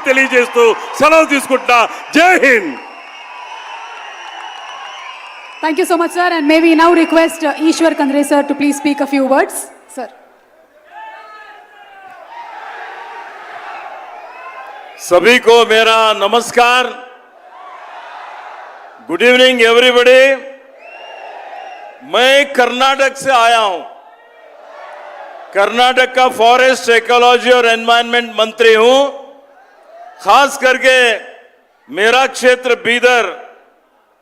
తెలియజేస్తూ సెలవు తీసుకుంటా. జై Hind. Thank you so much, sir. And may we now request Ishwar Kandre sir to please speak a few words, sir. सभी को मेरा नमस्कार. Good evening everybody. मैं कर्नाटक से आया हूं. कर्नाटक का फॉरेस्ट, इकोलॉजी और एनवायरनमेंट मंत्री हूं. खास करके मेरा क्षेत्र बीदर,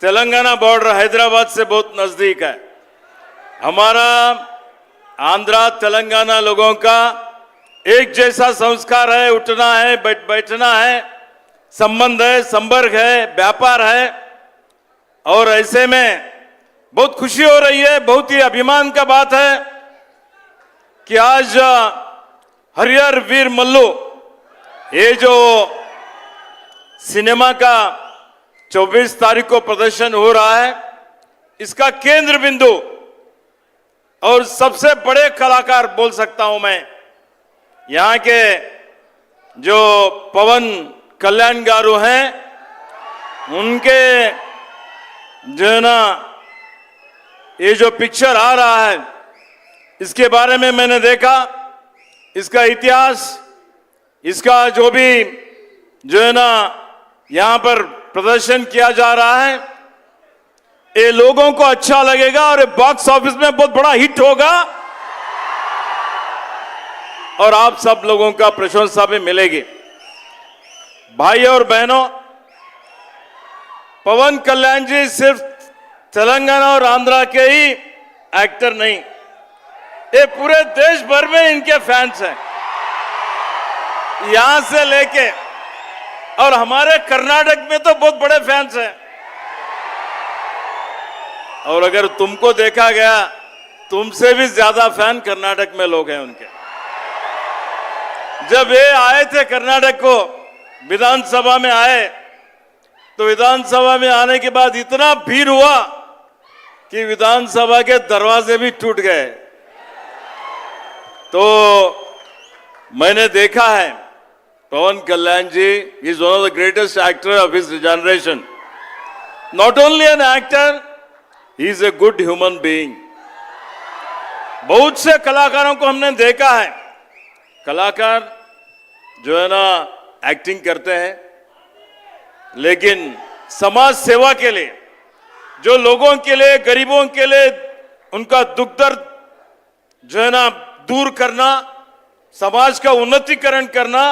तेलंगाना बॉर्डर हैदराबाद से बहुत नजदीक है. हमारा आंध्रा तेलंगाना लोगों का एक जैसा संस्कार है, उठना है, बैठना है, संबंध है, संपर्क है, व्यापार है. और ऐसे में बहुत खुशी हो रही है, बहुत ही अभिमान का बात है कि आज हरिहर वीर मल्लू, ये जो सिनेमा का 24 तारीख को प्रदर्शन हो रहा है, इसका केंद्र बिंदु और सबसे बड़े कलाकार बोल सकता हूं मैं, यहां के जो पवन कल्याण गारू हैं, उनके जो है ना ये जो पिक्चर आ रहा है, इसके बारे में मैंने देखा, इसका इतिहास, इसका जो भी जो है ना यहां पर प्रदर्शन किया जा रहा है, ये लोगों को अच्छा लगेगा और ये बॉक्स ऑफिस में बहुत बड़ा हिट होगा और आप सब लोगों का प्रशंसा भी मिलेगी. भाई और बहनों, पवन कल्याण जी सिर्फ तेलंगाना और आंध्रा के ही एक्टर नहीं, ये पूरे देश भर में इनके फैंस हैं, यहां से लेके, और हमारे कर्नाटक में तो बहुत बड़े फैंस हैं. और अगर तुमको देखा गया, तुमसे भी ज्यादा फैन कर्नाटक में लोग हैं उनके. जब ये आए थे कर्नाटक को, विधानसभा में आए, तो विधानसभा में आने के बाद इतना भीड़ हुआ कि विधानसभा के दरवाजे भी टूट गए. तो मैंने देखा है, पवन कल्याण जी is one of the greatest actor of his generation. Not only an actor, he is a good human being. बहुत से कलाकारों को हमने देखा है, कलाकार जो है ना एक्टिंग करते हैं, लेकिन समाज सेवा के लिए, जो लोगों के लिए, गरीबों के लिए उनका दुख दर्द जो है ना दूर करना, समाज का उन्नतीकरण करना,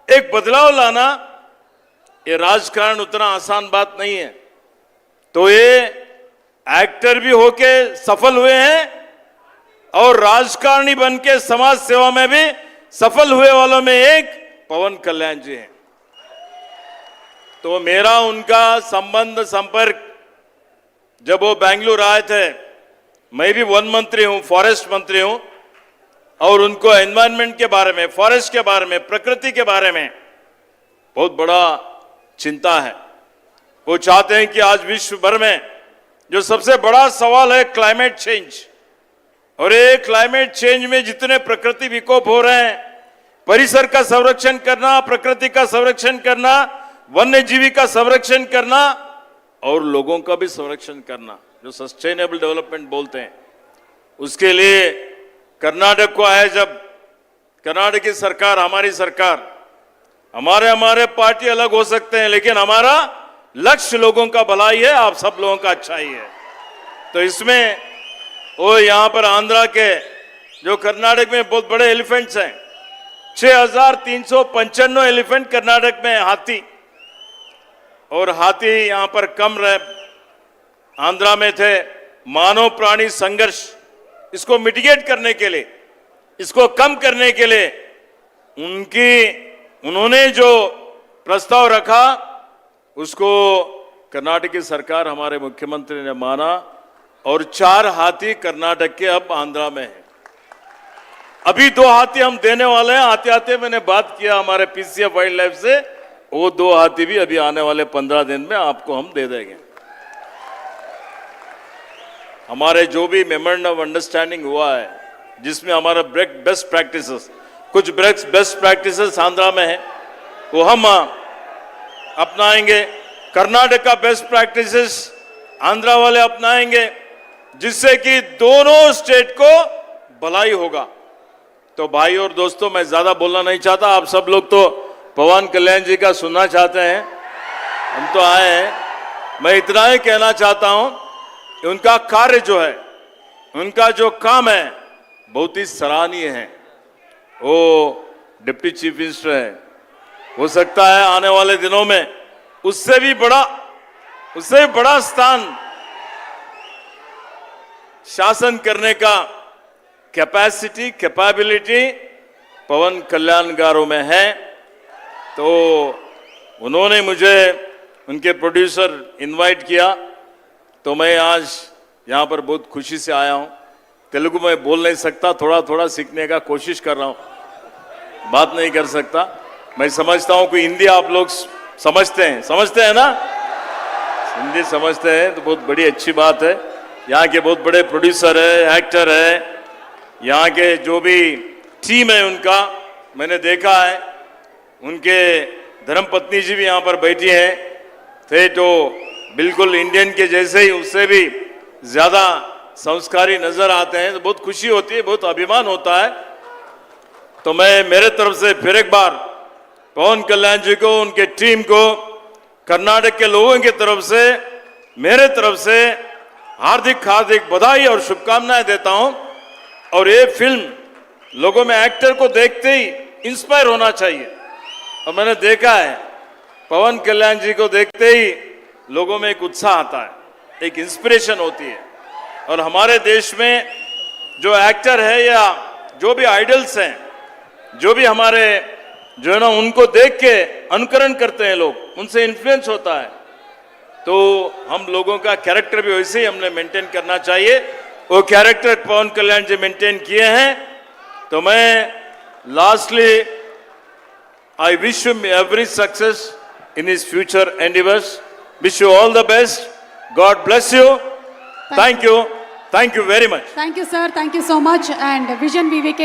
एक बदलाव लाना, ये राजकारण उतना आसान बात नहीं है. तो ये एक्टर भी होके सफल हुए हैं और राजकारणी बनके समाज सेवा में भी सफल हुए वालों में एक पवन कल्याण जी हैं. तो मेरा उनका संबंध, संपर्क, जब वो बेंगलुरु आए थे, मैं भी वन मंत्री हूं, फॉरेस्ट मंत्री हूं, और उनको एनवायरनमेंट के बारे में, फॉरेस्ट के बारे में, प्रकृति के बारे में बहुत बड़ा चिंता है. वो चाहते हैं कि आज विश्व भर में जो सबसे बड़ा सवाल है क्लाइमेट चेंज, और ये क्लाइमेट चेंज में जितने प्रकृति विकोप हो रहे हैं, परिसर का संरक्षण करना, प्रकृति का संरक्षण करना, वन्य जीवी का संरक्षण करना और लोगों का भी संरक्षण करना, जो सस्टेनेबल डेवलपमेंट बोलते हैं, उसके लिए कर्नाटक को आए. जब कर्नाटक की सरकार, हमारी सरकार, हमारे पार्टी अलग हो सकते हैं, लेकिन हमारा लक्ष्य लोगों का भलाई है, आप सब लोगों का अच्छा ही है. तो इसमें वो यहां पर आंध्रा के, जो कर्नाटक में बहुत बड़े एलिफेंट्स हैं, 6395 एलिफेंट कर्नाटक में हाथी, और हाथी यहां पर कम रहे, आंध्रा में थे. मानव प्राणी संघर्ष, इसको मिटिगेट करने के लिए, इसको कम करने के लिए उन्होंने जो प्रस्ताव रखा, उसको कर्नाटक की सरकार, हमारे मुख्यमंत्री ने माना, और 4 हाथी कर्नाटक के अब आंध्रा में है. अभी 2 हाथी हम देने वाले हैं. आते आते मैंने बात किया हमारे पीसीएफ वाइल्ड लाइफ से, वो 2 हाथी भी अभी आने वाले 15 दिन में आपको हम दे देंगे. हमारे जो भी मेमोरेंडम ऑफ अंडरस्टैंडिंग हुआ है, जिसमें हमारा बेस्ट प्रैक्टिसेस, कुछ बेस्ट प्रैक्टिसेस आंध्रा में है, वो हम अपनाएंगे। कर्नाटक का बेस्ट प्रैक्टिसेस आंध्रा वाले अपनाएंगे, जिससे कि दोनों स्टेट को भलाई होगा। तो भाई और दोस्तों, मैं ज्यादा बोलना नहीं चाहता, आप सब लोग तो पवन कल्याण जी का सुनना चाहते हैं, हम तो आए हैं। मैं इतना ही कहना चाहता हूं कि उनका कार्य जो है, उनका जो काम है, बहुत ही सराहनीय है। वो डिप्टी चीफ मिनिस्टर है, हो सकता है आने वाले दिनों में उससे भी बड़ा स्थान शासन करने का कैपेबिलिटी पवन कल्याण गारों में है। तो उन्होंने मुझे उनके प्रोड्यूसर इनवाइट किया, तो मैं आज यहाँ पर बहुत खुशी से आया हूँ। तेलुगु में बोल नहीं सकता, थोड़ा थोड़ा सीखने का कोशिश कर रहा हूँ, बात नहीं कर सकता। मैं समझता हूँ कि हिंदी आप लोग समझते हैं ना, हिंदी समझते हैं तो बहुत बड़ी अच्छी बात है। यहाँ के बहुत बड़े प्रोड्यूसर है, एक्टर है, यहाँ के जो भी टीम है उनका मैंने देखा है। उनके धर्मपत्नी जी भी यहाँ पर बैठी हैं, थे तो बिल्कुल इंडियन के जैसे ही, उससे भी ज्यादा संस्कारी नजर आते हैं। तो बहुत खुशी होती है, बहुत अभिमान होता है। तो मैं मेरे तरफ से फिर एक बार पवन कल्याण जी को, उनके टीम को, कर्नाटक के लोगों की तरफ से, मेरे तरफ से हार्दिक बधाई और शुभकामनाएं देता हूं। और ये फिल्म लोगों में एक्टर को देखते ही इंस्पायर होना चाहिए, और मैंने देखा है पवन कल्याण जी को देखते ही लोगों में एक उत्साह आता है, एक इंस्पिरेशन होती है। और हमारे देश में जो एक्टर है या जो भी आइडल्स हैं, जो भी हमारे जो है ना, उनको देख के अनुकरण करते हैं लोग, उनसे इन्फ्लुएंस होता है। तो हम लोगों का कैरेक्टर भी वैसे ही हमने मेंटेन करना चाहिए। वो कैरेक्टर पवन कल्याण जी मेंटेन किए हैं। तो मैं lastly I wish you every success in his future endeavours, wish you all the best, God bless you, thank you very much. Thank you, sir. Thank you so much. And Vision VVK.